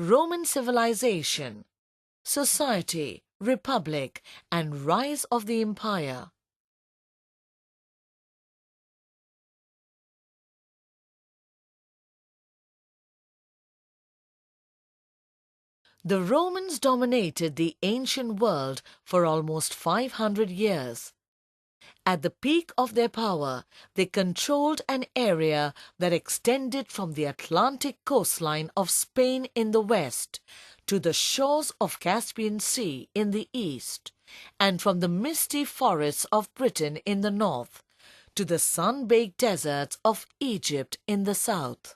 Roman civilization, society, republic, and rise of the empire. The Romans dominated the ancient world for almost 500 years. At the peak of their power, they controlled an area that extended from the Atlantic coastline of Spain in the west to the shores of Caspian Sea in the east, and from the misty forests of Britain in the north to the sun-baked deserts of Egypt in the south.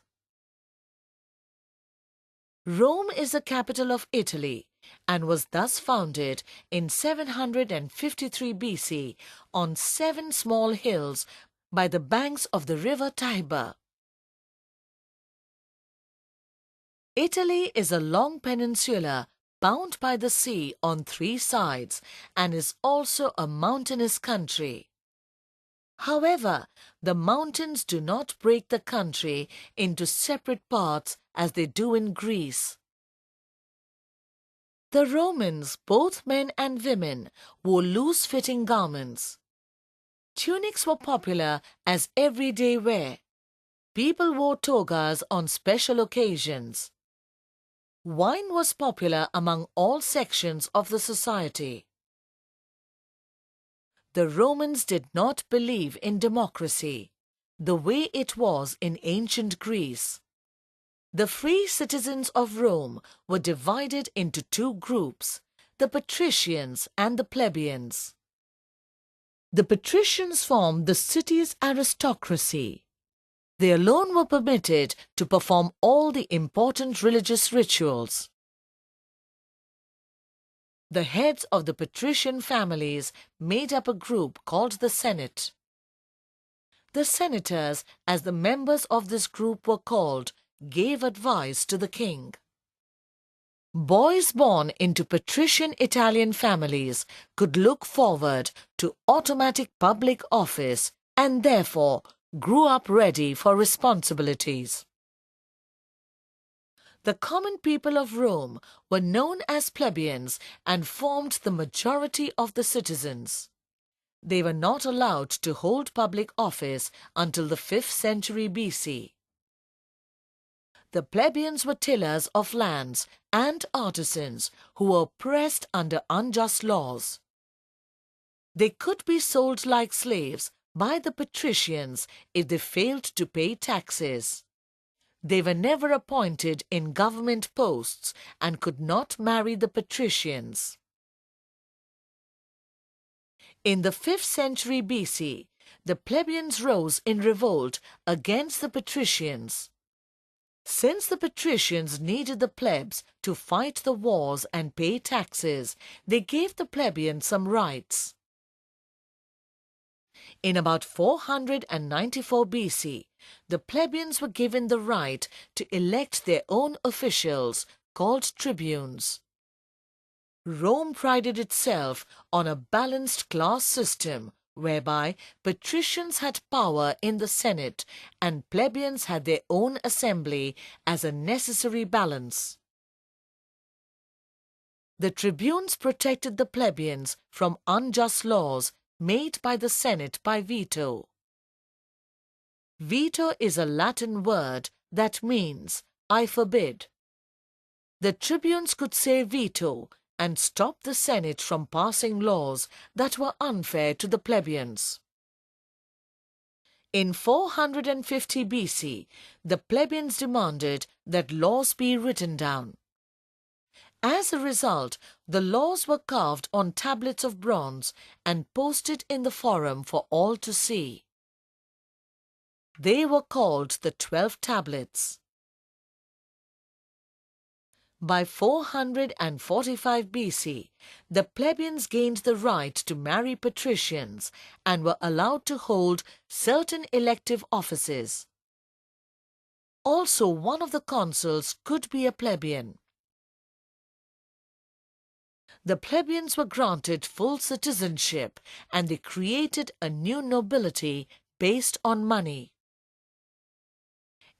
Rome is the capital of Italy and was thus founded in 753 BC on 7 small hills by the banks of the river Tiber. Italy is a long peninsula bound by the sea on 3 sides and is also a mountainous country. However, the mountains do not break the country into separate parts as they do in Greece. The Romans, both men and women, wore loose-fitting garments. Tunics were popular as everyday wear. People wore togas on special occasions. Wine was popular among all sections of the society. The Romans did not believe in democracy, the way it was in ancient Greece. The free citizens of Rome were divided into 2 groups, the patricians and the plebeians. The patricians formed the city's aristocracy. They alone were permitted to perform all the important religious rituals. The heads of the patrician families made up a group called the Senate. The senators, as the members of this group were called, gave advice to the king. Boys born into patrician Italian families could look forward to automatic public office and therefore grew up ready for responsibilities. The common people of Rome were known as plebeians and formed the majority of the citizens. They were not allowed to hold public office until the 5th century BC. The plebeians were tillers of lands and artisans who were oppressed under unjust laws. They could be sold like slaves by the patricians if they failed to pay taxes. They were never appointed in government posts and could not marry the patricians. In the 5th century BC, the plebeians rose in revolt against the patricians. Since the patricians needed the plebs to fight the wars and pay taxes, they gave the plebeians some rights. In about 494 BC, the plebeians were given the right to elect their own officials, called tribunes. Rome prided itself on a balanced class system, whereby patricians had power in the Senate and plebeians had their own assembly as a necessary balance. The tribunes protected the plebeians from unjust laws made by the Senate by veto. Veto is a Latin word that means "I forbid." The tribunes could say veto and stop the Senate from passing laws that were unfair to the plebeians. In 450 BC, the plebeians demanded that laws be written down. As a result, the laws were carved on tablets of bronze and posted in the forum for all to see. They were called the 12 Tablets. By 445 BC, the plebeians gained the right to marry patricians and were allowed to hold certain elective offices. Also, one of the consuls could be a plebeian. The plebeians were granted full citizenship and they created a new nobility based on money.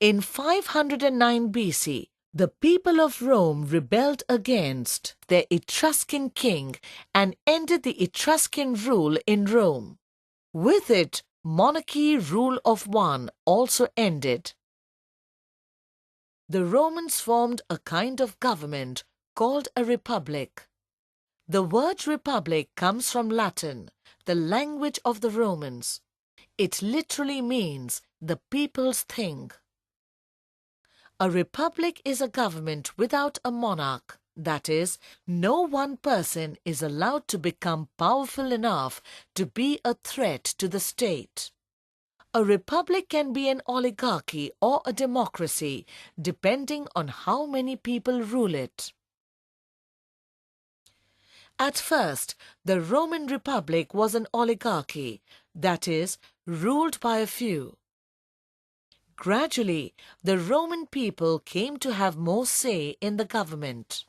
In 509 BC, The people of Rome rebelled against their Etruscan king and ended the Etruscan rule in Rome. With it, monarchy rule of one also ended. The Romans formed a kind of government called a republic. The word republic comes from Latin, the language of the Romans. It literally means the people's thing. A republic is a government without a monarch. That is, no one person is allowed to become powerful enough to be a threat to the state. A republic can be an oligarchy or a democracy, depending on how many people rule it. At first, the Roman Republic was an oligarchy, that is, ruled by a few. Gradually, the Roman people came to have more say in the government.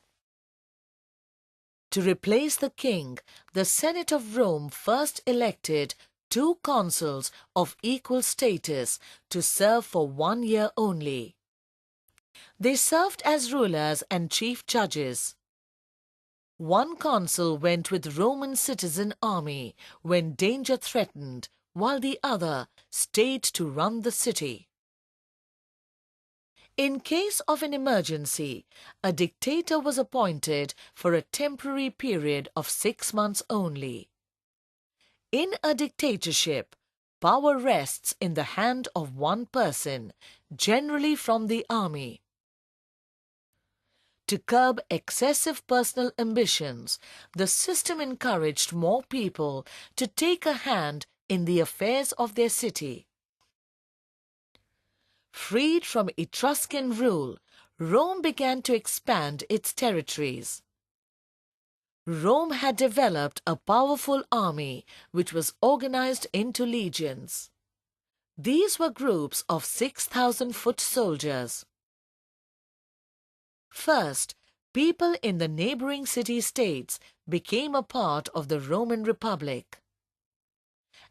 To replace the king, the Senate of Rome first elected 2 consuls of equal status to serve for 1 year only. They served as rulers and chief judges. One consul went with Roman citizen army when danger threatened, while the other stayed to run the city. In case of an emergency, a dictator was appointed for a temporary period of 6 months only. In a dictatorship, power rests in the hand of one person, generally from the army. To curb excessive personal ambitions, the system encouraged more people to take a hand in the affairs of their city. Freed from Etruscan rule, Rome began to expand its territories. Rome had developed a powerful army which was organized into legions. These were groups of 6,000 foot soldiers. First, people in the neighboring city-states became a part of the Roman Republic.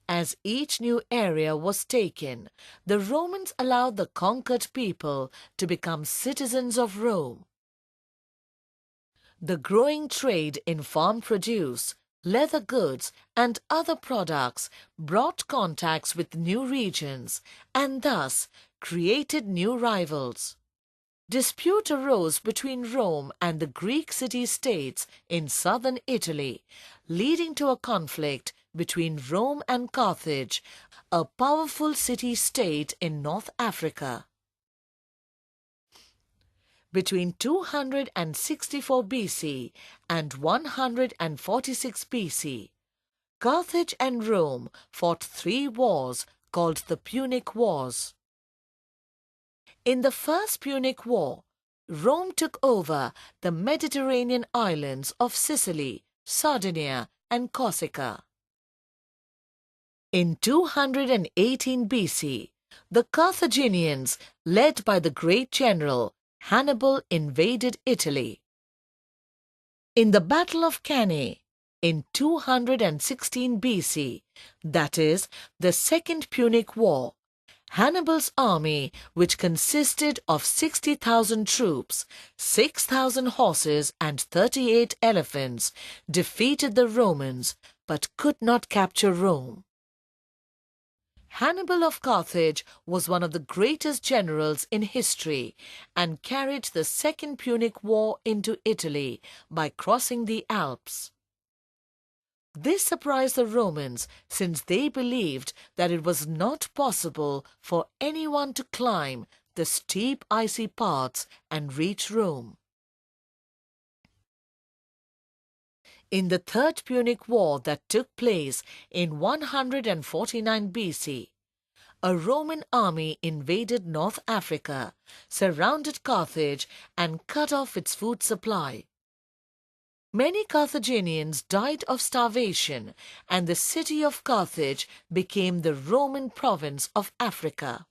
As each new area was taken, the Romans allowed the conquered people to become citizens of Rome. The growing trade in farm produce, leather goods and other products brought contacts with new regions and thus created new rivals. Dispute arose between Rome and the Greek city-states in southern Italy, leading to a conflict between Rome and Carthage, a powerful city-state in North Africa. Between 264 BC and 146 BC, Carthage and Rome fought 3 wars called the Punic Wars. In the First Punic War, Rome took over the Mediterranean islands of Sicily, Sardinia and Corsica. In 218 BC, the Carthaginians, led by the great general Hannibal, invaded Italy. In the Battle of Cannae, in 216 BC, that is, the Second Punic War, Hannibal's army, which consisted of 60,000 troops, 6,000 horses and 38 elephants, defeated the Romans but could not capture Rome. Hannibal of Carthage was one of the greatest generals in history and carried the Second Punic War into Italy by crossing the Alps. This surprised the Romans since they believed that it was not possible for anyone to climb the steep icy paths and reach Rome. In the Third Punic War that took place in 149 BC, a Roman army invaded North Africa, surrounded Carthage and cut off its food supply. Many Carthaginians died of starvation, and the city of Carthage became the Roman province of Africa.